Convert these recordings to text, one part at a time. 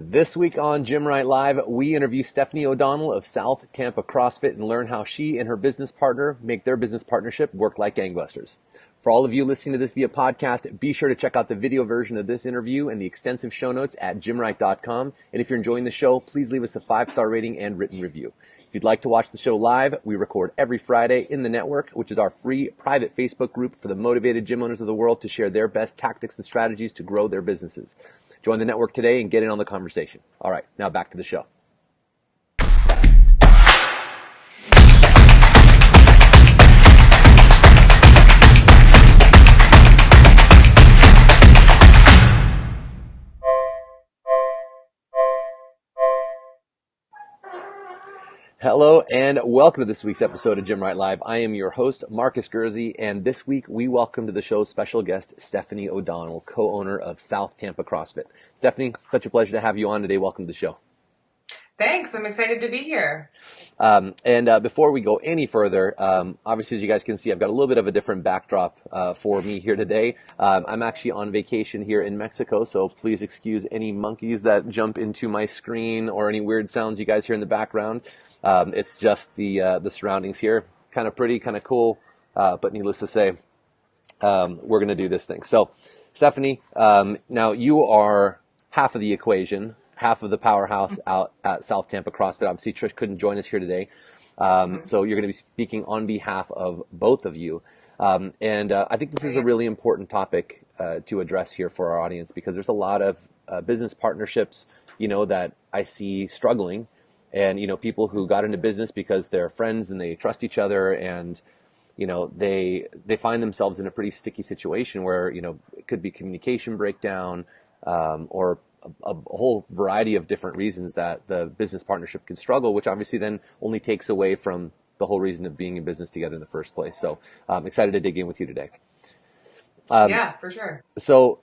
This week on Gymwright Live, we interview Stephanie O'Donnell of South Tampa CrossFit and learn how she and her business partner make their business partnership work like gangbusters. For all of you listening to this via podcast, be sure to check out the video version of this interview and the extensive show notes at gymwright.com. And if you're enjoying the show, please leave us a 5-star rating and written review. If you'd like to watch the show live, we record every Friday in the network, which is our free private Facebook group for the motivated gym owners of the world to share their best tactics and strategies to grow their businesses. Join the network today and get in on the conversation. All right, now back to the show. Hello and welcome to this week's episode of Gymwright Live. I am your host, Marcus Gursey, and this week we welcome to the show's special guest, Stephanie O'Donnell, co-owner of South Tampa CrossFit. Stephanie, such a pleasure to have you on today. Welcome to the show. Thanks. I'm excited to be here. Before we go any further, obviously, as you guys can see, I've got a little bit of a different backdrop for me here today. I'm actually on vacation here in Mexico, so please excuse any monkeys that jump into my screen or any weird sounds you guys hear in the background. It's just the surroundings here. Kind of pretty, kind of cool, but needless to say, we're going to do this thing. So, Stephanie, now you are half of the equation, half of the powerhouse out at South Tampa CrossFit. Obviously, Trish couldn't join us here today. So you're going to be speaking on behalf of both of you. I think this is a really important topic to address here for our audience because there's a lot of business partnerships, that I see struggling. And, people who got into business because they're friends and they trust each other and, they find themselves in a pretty sticky situation where, it could be communication breakdown or a whole variety of different reasons that the business partnership can struggle, which obviously then only takes away from the whole reason of being in business together in the first place. So I'm excited to dig in with you today. Yeah, for sure. So,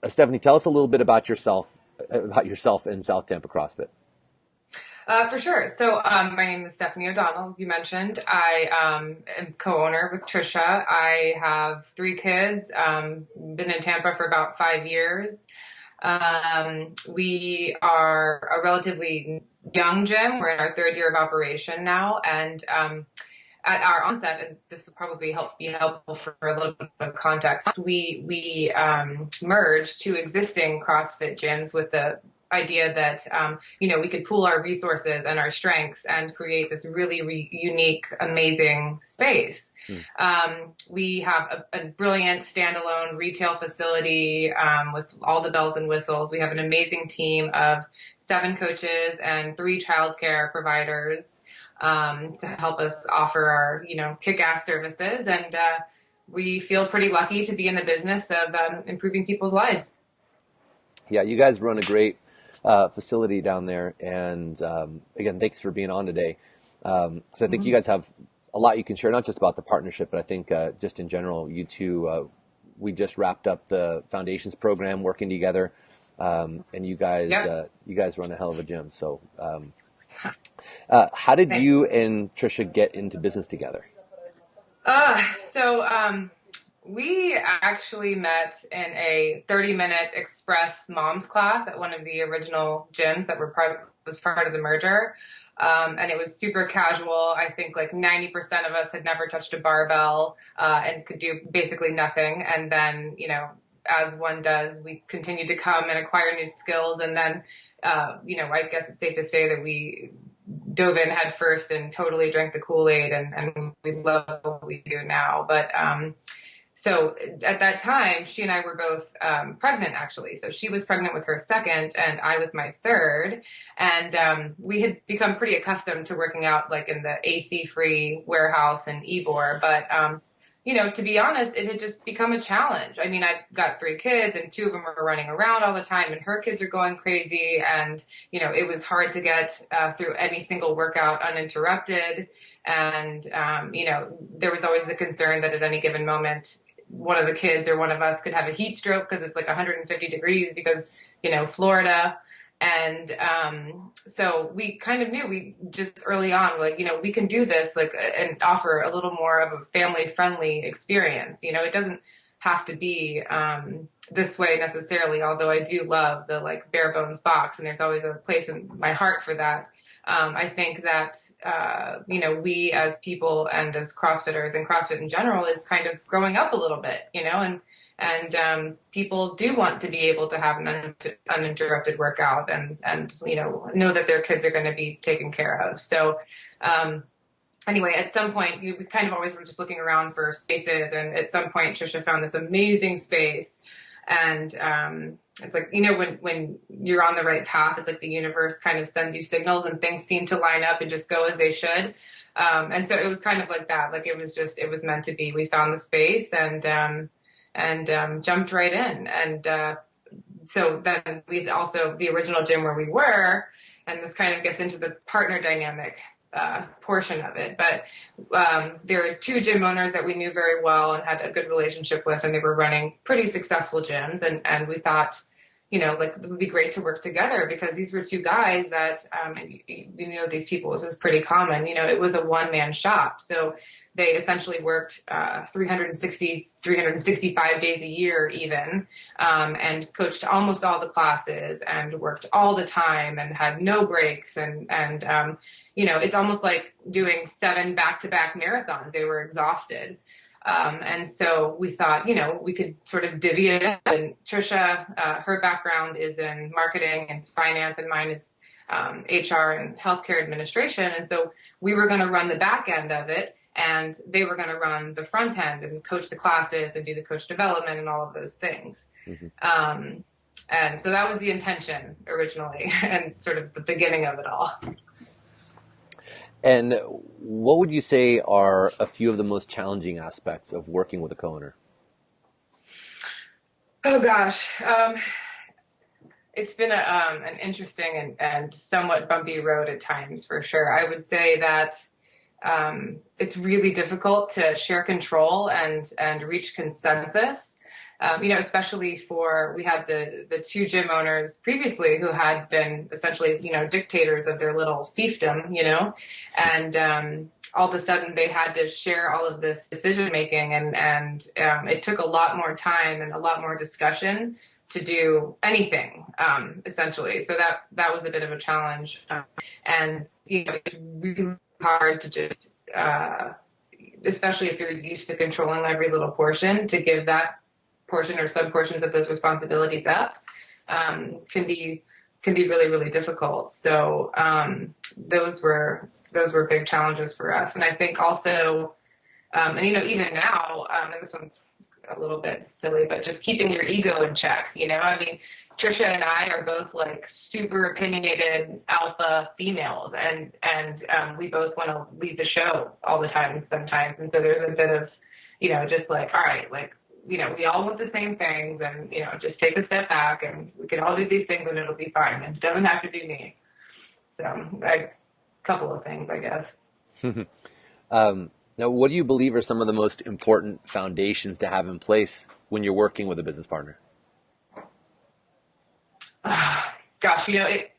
Stephanie, tell us a little bit about yourself and South Tampa CrossFit. For sure. So my name is Stephanie O'Donnell, as you mentioned. I am co-owner with Tricia. I have 3 kids, been in Tampa for about 5 years. We are a relatively young gym. We're in our 3rd year of operation now. And at our onset, and this will probably be helpful for a little bit of context, we merged 2 existing CrossFit gyms with the idea that, we could pool our resources and our strengths and create this really unique, amazing space. We have a brilliant standalone retail facility with all the bells and whistles. We have an amazing team of 7 coaches and 3 childcare providers to help us offer our, kick-ass services. And we feel pretty lucky to be in the business of improving people's lives. Yeah, you guys run a great facility down there. And again, thanks for being on today. So I think you guys have a lot you can share, not just about the partnership, but I think just in general, you two, we just wrapped up the Foundations program working together. And you guys run a hell of a gym. So how did you and Tricia get into business together? We actually met in a 30-minute express moms class at one of the original gyms that was part of the merger. And it was super casual. I think like 90% of us had never touched a barbell, and could do basically nothing. And then, as one does, we continued to come and acquire new skills. And then, I guess it's safe to say that we dove in head first and totally drank the Kool-Aid and we love what we do now. But, so at that time, she and I were both pregnant, actually. So she was pregnant with her 2nd and I with my 3rd. And we had become pretty accustomed to working out like in the AC-free warehouse in Ybor. But, to be honest, it had just become a challenge. I mean, I've got 3 kids and 2 of them are running around all the time and her kids are going crazy. And, it was hard to get through any single workout uninterrupted. And, there was always the concern that at any given moment, one of the kids or one of us could have a heat stroke because it's like 150 degrees because, Florida. And so we kind of knew we just early on, like, we can do this and offer a little more of a family friendly experience. It doesn't have to be this way necessarily, although I do love the like bare bones box, and there's always a place in my heart for that. I think that, we as people and as CrossFitters and CrossFit in general is kind of growing up a little bit, and people do want to be able to have an uninterrupted workout and know that their kids are going to be taken care of. So, anyway, at some point, we kind of always were just looking around for spaces, and at some point, Tricia found this amazing space, and it's like, when you're on the right path, it's like the universe kind of sends you signals, and things seem to line up and just go as they should. And so it was kind of like that, like it was meant to be. We found the space and jumped right in, and so then we also the original gym where we were, and this kind of gets into the partner dynamic portion of it. But there are two gym owners that we knew very well and had a good relationship with, and they were running pretty successful gyms. And we thought, like it would be great to work together because these were two guys that, these people, this is pretty common. It was a one-man shop. So they essentially worked 365 days a year even, and coached almost all the classes and worked all the time and had no breaks. And it's almost like doing 7 back-to-back marathons. They were exhausted. And so we thought, we could sort of divvy it up. And Tricia, her background is in marketing and finance, and mine is HR and healthcare administration. And so we were going to run the back end of it, and they were going to run the front end and coach the classes and do the coach development and all of those things. Mm-hmm. And so that was the intention originally and sort of the beginning of it all. And what would you say are a few of the most challenging aspects of working with a co-owner? Oh gosh. It's been an interesting and somewhat bumpy road at times, for sure. I would say that it's really difficult to share control and reach consensus. Especially we had the two gym owners previously who had been essentially, dictators of their little fiefdom, and all of a sudden they had to share all of this decision making, and it took a lot more time and a lot more discussion to do anything, essentially. So that was a bit of a challenge. And it's really hard to just, especially if you're used to controlling every little portion, to give that portion or sub portions of those responsibilities up, can be really, really difficult. So, those were big challenges for us. And I think also, even now, and this one's a little bit silly, but just keeping your ego in check, Tricia and I are both like super opinionated alpha females, and we both want to lead the show all the time sometimes. And so there's a bit of, just like, all right, like, we all want the same things, and, just take a step back and we can all do these things and it'll be fine. It doesn't have to be me. So a couple of things, I guess. Now, what do you believe are some of the most important foundations to have in place when you're working with a business partner? Gosh, it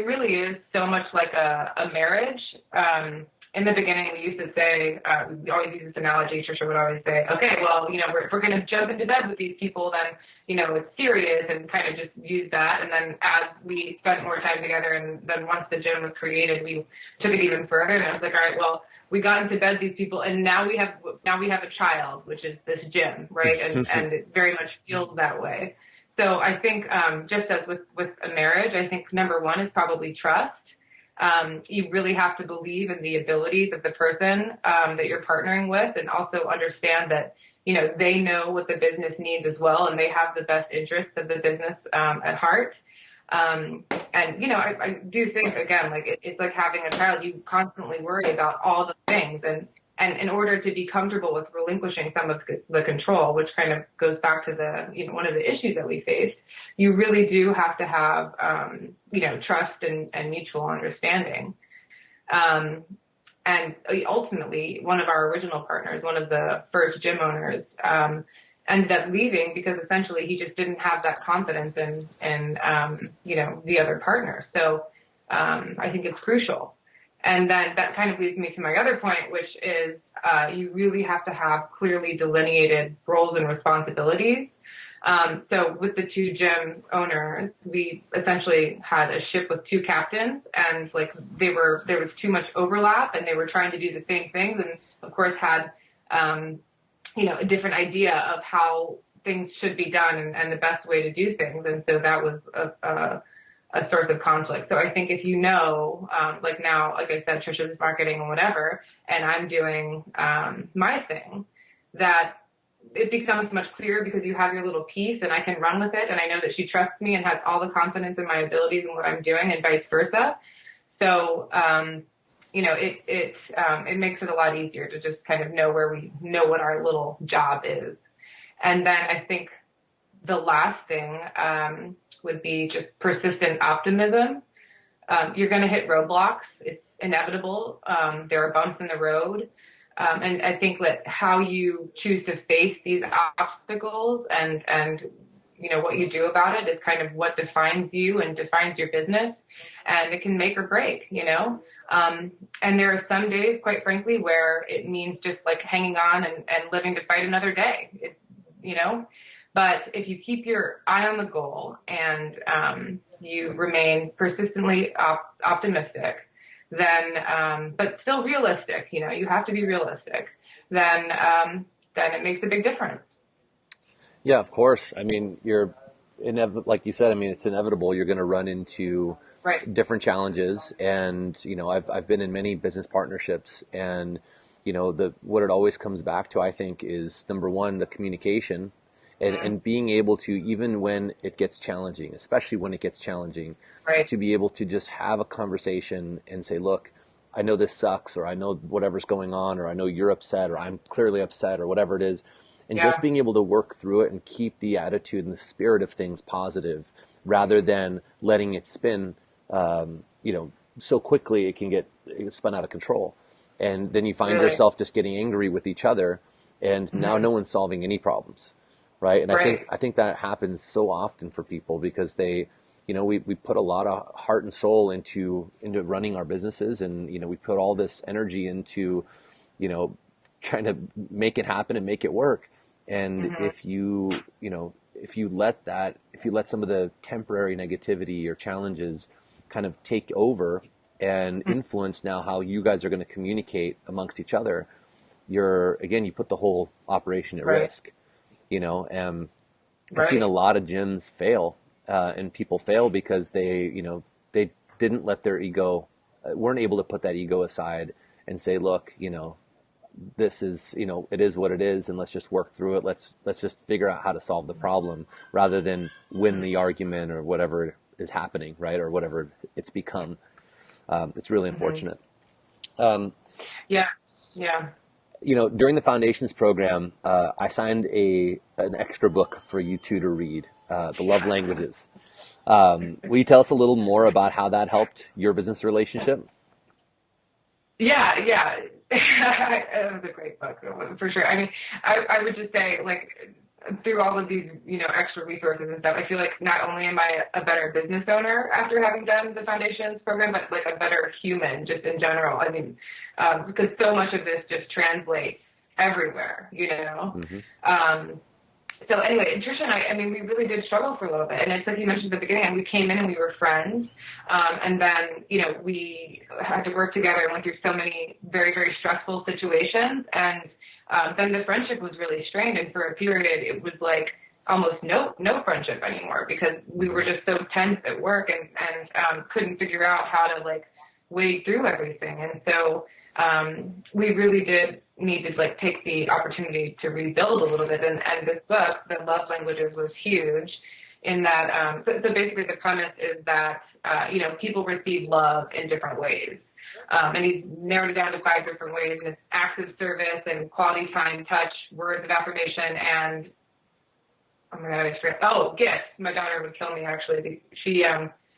really is so much like a marriage. In the beginning, we used to say, we always use this analogy. Tricia would always say, okay, well, if we're going to jump into bed with these people, then, it's serious, and kind of just use that. And then as we spent more time together, and then once the gym was created, we took it even further. And I was like, all right, well, we got into bed with these people, and now we have a child, which is this gym, right? And it very much feels that way. So I think, just as with a marriage, I think number one is probably trust. You really have to believe in the abilities of the person that you're partnering with, and also understand that, they know what the business needs as well, and they have the best interests of the business at heart. And, I do think, again, like it's like having a child. You constantly worry about all the things, and in order to be comfortable with relinquishing some of the control, which kind of goes back to one of the issues that we faced, you really do have to have, trust and mutual understanding. And ultimately, one of our original partners, one of the first gym owners, ended up leaving because essentially he just didn't have that confidence in the other partner. So I think it's crucial. And then that kind of leads me to my other point, which is you really have to have clearly delineated roles and responsibilities. So with the two gym owners, we essentially had a ship with two captains, and like there was too much overlap, and they were trying to do the same things, and of course had a different idea of how things should be done and the best way to do things, and so that was a source of conflict. So I think if like now, like I said, Tricia's marketing and whatever, and I'm doing my thing, that it becomes much clearer because you have your little piece and I can run with it, and I know that she trusts me and has all the confidence in my abilities and what I'm doing, and vice versa. So it makes it a lot easier to just kind of know where we know what our little job is. And then I think the last thing would be just persistent optimism. You're going to hit roadblocks. It's inevitable. There are bumps in the road. And I think that how you choose to face these obstacles and what you do about it is kind of what defines you and defines your business. And it can make or break, and there are some days, quite frankly, where it means just like hanging on and living to fight another day, But if you keep your eye on the goal and you remain persistently optimistic, then, but still realistic, you have to be realistic, then it makes a big difference. Yeah, of course. I mean, like you said, I mean, it's inevitable. You're going to run into different challenges. And, I've been in many business partnerships, and, what it always comes back to, I think, is number one, the communication and being able to, even when it gets challenging, especially when it gets challenging, to be able to just have a conversation and say, look, I know this sucks, or I know whatever's going on, or I know you're upset, or I'm clearly upset, or whatever it is. And just being able to work through it and keep the attitude and the spirit of things positive, rather than letting it spin, so quickly it can get spun out of control. And then you find yourself just getting angry with each other, and now no one's solving any problems. Right. And I think that happens so often for people because they, we put a lot of heart and soul into running our businesses, and, we put all this energy into, trying to make it happen and make it work. And if you let some of the temporary negativity or challenges kind of take over and influence now how you guys are going to communicate amongst each other, you put the whole operation at risk. I've seen a lot of gyms fail, and people fail because they didn't let their ego, weren't able to put that ego aside and say, look, this is, it is what it is, and let's just work through it. Let's just figure out how to solve the problem rather than win the argument or whatever is happening, right? Or whatever it's become. It's really unfortunate. Yeah. During the Foundations program, I signed an extra book for you two to read, The Love Languages. Will you tell us a little more about how that helped your business relationship? Yeah. It was a great book, for sure. I mean, I would just say, like, through all of these, extra resources and stuff, I feel like not only am I a better business owner after having done the Foundations program, but like a better human just in general. I mean, because so much of this just translates everywhere, So anyway, Tricia and I mean, we really did struggle for a little bit. And it's like you mentioned at the beginning, we came in and we were friends. And then, we had to work together and went through so many very, very stressful situations. And then the friendship was really strained. And for a period, it was like almost no friendship anymore because we were just so tense at work and couldn't figure out how to like wade through everything. And so we really did need to like take the opportunity to rebuild a little bit. And this book, The Love Languages, was huge in that. So basically the premise is that, people receive love in different ways. And he's narrowed it down to 5 different ways. And it's acts of service and quality time, touch, words of affirmation, and gifts. My daughter would kill me, actually. She,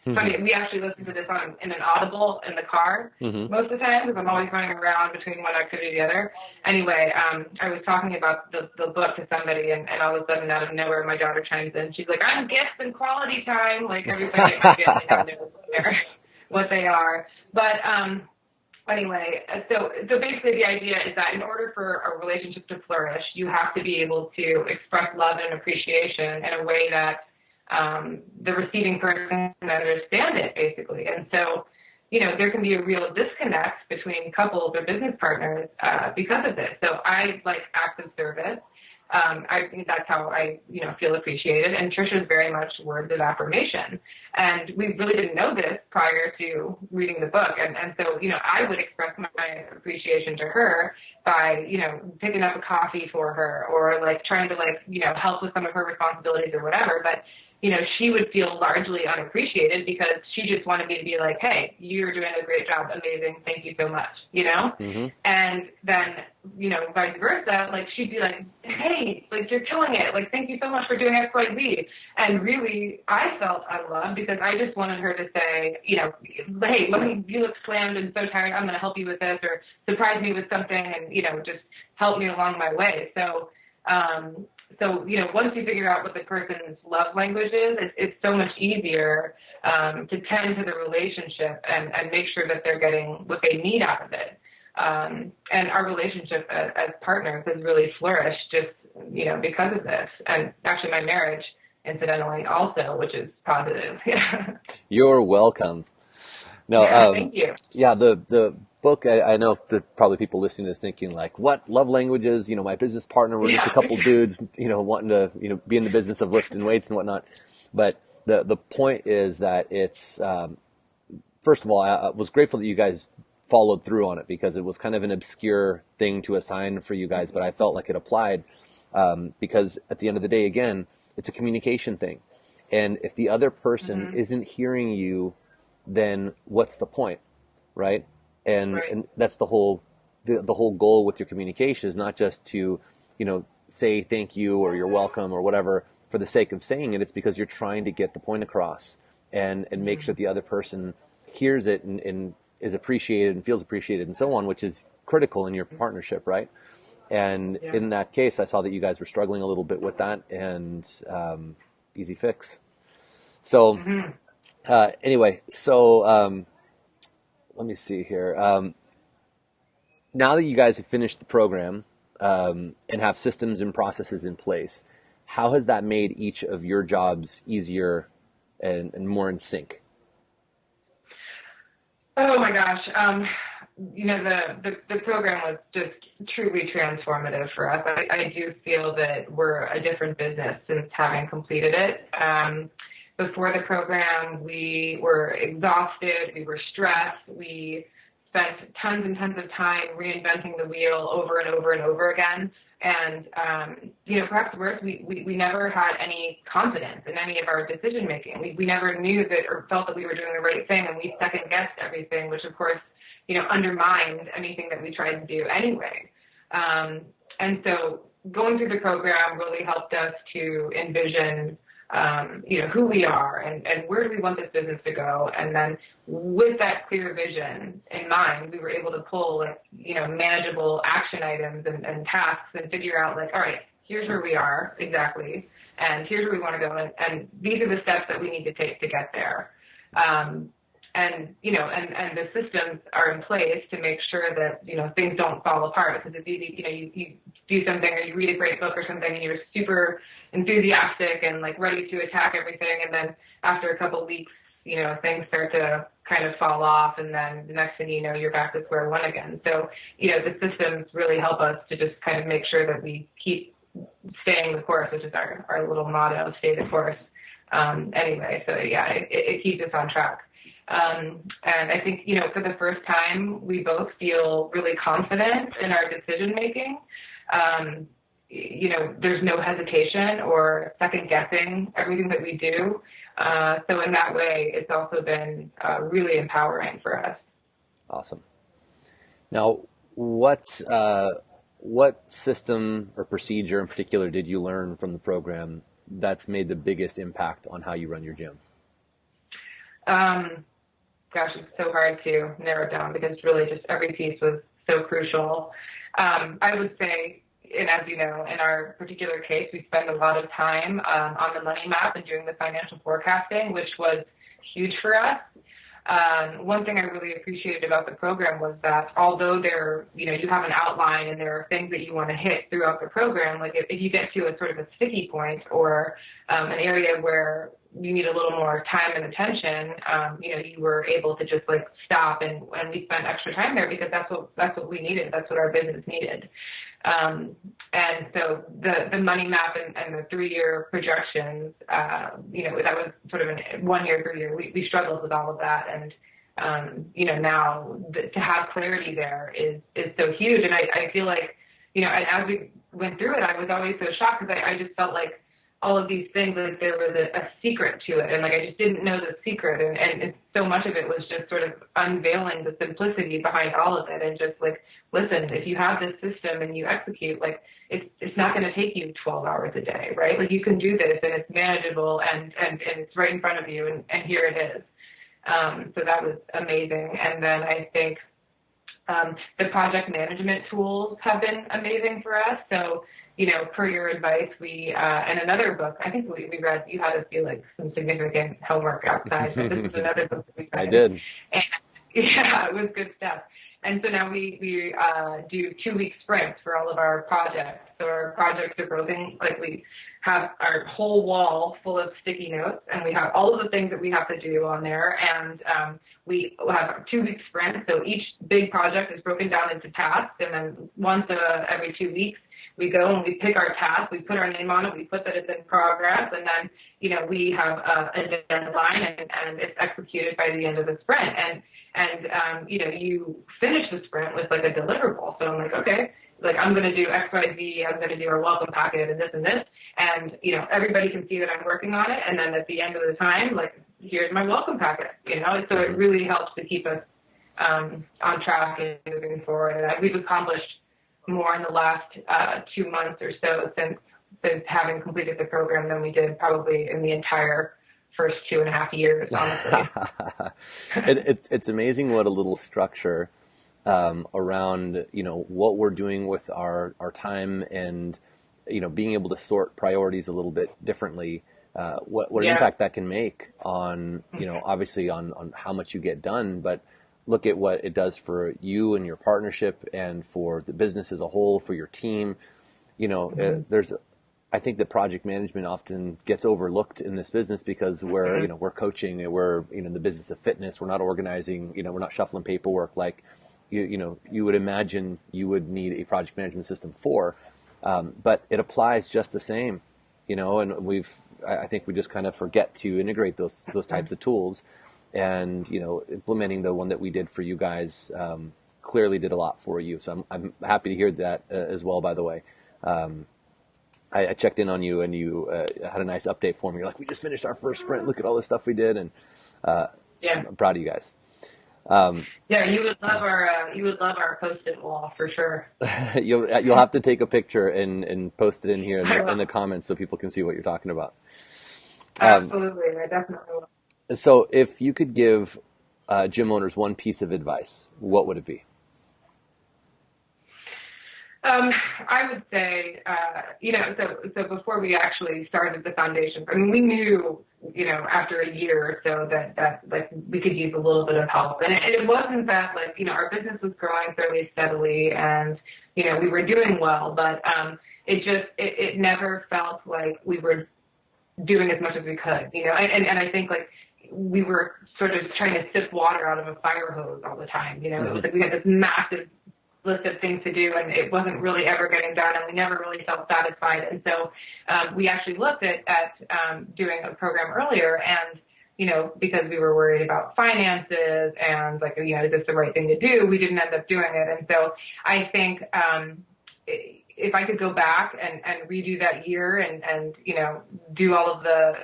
funny, we actually listen to this in an audible in the car most of the time because I'm always running around between one activity and the other. Anyway, I was talking about the book to somebody, and all of a sudden, out of nowhere, my daughter chimes in. She's like, "I'm gifts and quality time." Like everybody at my family now knows what they are. But anyway, so basically the idea is that in order for a relationship to flourish, you have to be able to express love and appreciation in a way that the receiving person can understand it, basically. And so, there can be a real disconnect between couples or business partners because of this. So I like acts of service. I think that's how I, feel appreciated. And Tricia's very much words of affirmation. And we really didn't know this prior to reading the book. And so, I would express my appreciation to her by, picking up a coffee for her or like trying to help with some of her responsibilities or whatever. But she would feel largely unappreciated because she just wanted me to be like, hey, you're doing a great job. Amazing. Thank you so much, Mm-hmm. And then, vice versa, like she'd be like, hey, like you're killing it. Like, thank you so much for doing X, Y, Z. And really, I felt unloved because I just wanted her to say, hey, you look slammed and so tired. I'm going to help you with this or surprise me with something and, just help me along my way. So, once you figure out what the person's love language is, it's so much easier to tend to the relationship and make sure that they're getting what they need out of it. And our relationship as partners has really flourished just, because of this. And actually my marriage, incidentally, also, which is positive. You're welcome. No, Thank you. yeah, the book, I know that probably people listening to this thinking like, what love languages, my business partner, we're just a couple dudes, wanting to, be in the business of lifting weights and whatnot. But the point is that it's, first of all, I was grateful that you guys followed through on it because it was kind of an obscure thing to assign for you guys, but I felt like it applied, because at the end of the day, again, it's a communication thing. And if the other person isn't hearing you, then what's the point, right? And that's the whole goal with your communication is not just to, say thank you or you're welcome or whatever for the sake of saying it. It's because you're trying to get the point across and make sure that the other person hears it and is appreciated and feels appreciated and so on, which is critical in your partnership, right? And in that case, I saw that you guys were struggling a little bit with that, and easy fix. So anyway, so let me see here. Now that you guys have finished the program and have systems and processes in place, how has that made each of your jobs easier and more in sync? Oh my gosh. The program was just truly transformative for us. I do feel that we're a different business since having completed it. Before the program, we were exhausted, we were stressed, we spent tons and tons of time reinventing the wheel over and over and over again. And, perhaps worse, we never had any confidence in any of our decision making. We never knew that or felt that we were doing the right thing, and we second guessed everything, which of course, undermined anything that we tried to do anyway. And so going through the program really helped us to envision who we are and where do we want this business to go. And then with that clear vision in mind, we were able to pull manageable action items and tasks and figure out all right, here's where we are exactly. And here's where we want to go. And these are the steps that we need to take to get there. And the systems are in place to make sure that, things don't fall apart, because it's easy, you do something or you read a great book or something and you're super enthusiastic and ready to attack everything. And then after a couple of weeks, things start to kind of fall off. And then the next thing you know, you're back to square one again. So, the systems really help us to just kind of make sure that we keep staying the course, which is our little motto, stay the course. Anyway, so yeah, it keeps us on track. And I think, for the first time, we both feel really confident in our decision making. There's no hesitation or second guessing everything that we do. So in that way, it's also been really empowering for us. Awesome. Now, what system or procedure in particular did you learn from the program that's made the biggest impact on how you run your gym? Gosh, it's so hard to narrow it down because really just every piece was so crucial. I would say, and as you know, in our particular case, we spend a lot of time on the money map and doing the financial forecasting, which was huge for us. One thing I really appreciated about the program was that although you have an outline and there are things that you want to hit throughout the program, like if you get to a sort of a sticky point or an area where you need a little more time and attention, you were able to just like stop and we spent extra time there because that's what we needed. That's what our business needed. And so the money map and the 3-year projections, that was sort of a 1 year, 3 year. We struggled with all of that. And, now to have clarity there is so huge. And I feel like, as we went through it, I was always so shocked because I just felt like all of these things, like there was a secret to it. And like, I just didn't know the secret. And so much of it was just sort of unveiling the simplicity behind all of it. And just like, listen, if you have this system and you execute, like it's not going to take you 12 hours a day, right? Like you can do this and it's manageable and it's right in front of you and here it is. So that was amazing. And then I think, the project management tools have been amazing for us. So, per your advice, we, and another book, I think we read, you had us do like some significant homework outside, but this is another book that we read. I did. And yeah, it was good stuff. And so now we do 2-week sprints for all of our projects. So our projects are broken, like we have our whole wall full of sticky notes and we have all of the things that we have to do on there. And we have a 2-week sprint. So each big project is broken down into tasks. And then once every 2 weeks, we go and we pick our task, we put our name on it, we put that it's in progress, and then, we have a deadline and it's executed by the end of the sprint. And you finish the sprint with like a deliverable. So I'm like, okay, like I'm going to do X, Y, Z, I'm going to do our welcome packet and this and this. And, everybody can see that I'm working on it. And then at the end of the time, like, here's my welcome packet, so it really helps to keep us on track and moving forward. And we've accomplished more in the last 2 months or so since having completed the program than we did probably in the entire first 2.5 years, honestly. It's amazing what a little structure around, what we're doing with our time and, being able to sort priorities a little bit differently, what an impact that can make on, obviously on how much you get done, but look at what it does for you and your partnership and for the business as a whole, for your team. I think that project management often gets overlooked in this business because we're coaching and we're, in the business of fitness. We're not organizing, we're not shuffling paperwork like, you would imagine you would need a project management system for, but it applies just the same, and I think we just kind of forget to integrate those types of tools. And, implementing the one that we did for you guys clearly did a lot for you. So I'm happy to hear that as well, by the way. I checked in on you and you had a nice update for me. You're like, we just finished our first sprint. Look at all this stuff we did. And I'm proud of you guys. You would love our post-it wall for sure. You'll have to take a picture and post it in here in the comments so people can see what you're talking about. Absolutely. I definitely will. So if you could give gym owners one piece of advice, what would it be? I would say, so before we actually started the foundation, I mean, we knew, after a year or so that like we could use a little bit of help. And it wasn't that like, our business was growing fairly steadily and, we were doing well, but it never felt like we were doing as much as we could, and I think like we were sort of trying to sip water out of a fire hose all the time. It was like we had this massive list of things to do and it wasn't really ever getting done and we never really felt satisfied. And so we actually looked at doing a program earlier and, because we were worried about finances and like, is this the right thing to do? We didn't end up doing it. And so I think if I could go back and redo that year and do all of the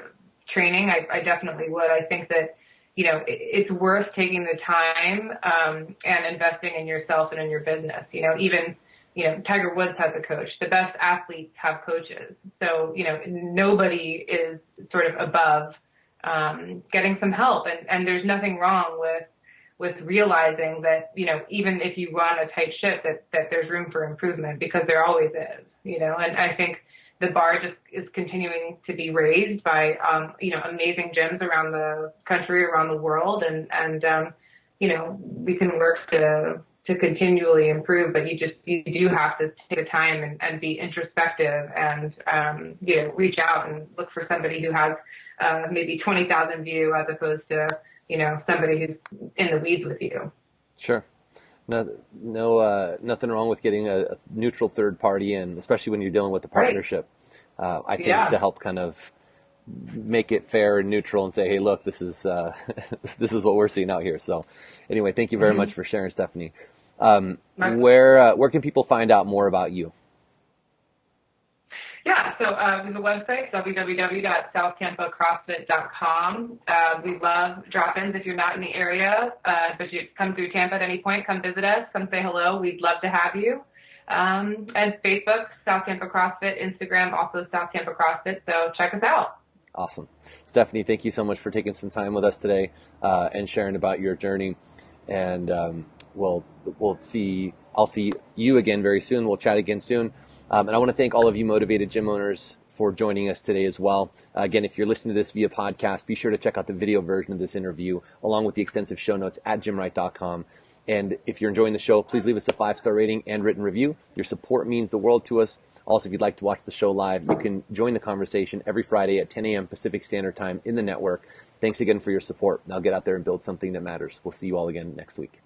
training, I definitely would. I think that, it's worth taking the time and investing in yourself and in your business. Even, Tiger Woods has a coach. The best athletes have coaches. So, nobody is sort of above getting some help. And there's nothing wrong with realizing that, even if you run a tight ship, that there's room for improvement because there always is, and I think the bar just is continuing to be raised by, amazing gyms around the country, around the world. And we can work to continually improve, but you do have to take the time and be introspective and, reach out and look for somebody who has, maybe 20,000 view as opposed to, somebody who's in the weeds with you. Sure. No, nothing wrong with getting a neutral third party in, especially when you're dealing with a partnership. I think to help kind of make it fair and neutral and say, hey, look, this is this is what we're seeing out here. So anyway, thank you very much for sharing, Stephanie. Where can people find out more about you? Yeah, so we have a website, www.southtampacrossfit.com. We love drop-ins if you're not in the area, but you come through Tampa at any point, come visit us, come say hello. We'd love to have you. And Facebook, South Tampa CrossFit, Instagram, also South Tampa CrossFit, so check us out. Awesome. Stephanie, thank you so much for taking some time with us today and sharing about your journey. And I'll see you again very soon. We'll chat again soon. And I want to thank all of you motivated gym owners for joining us today as well. Again, if you're listening to this via podcast, be sure to check out the video version of this interview along with the extensive show notes at gymwright.com. And if you're enjoying the show, please leave us a 5-star rating and written review. Your support means the world to us. Also, if you'd like to watch the show live, you can join the conversation every Friday at 10 a.m. Pacific Standard Time in the network. Thanks again for your support. Now get out there and build something that matters. We'll see you all again next week.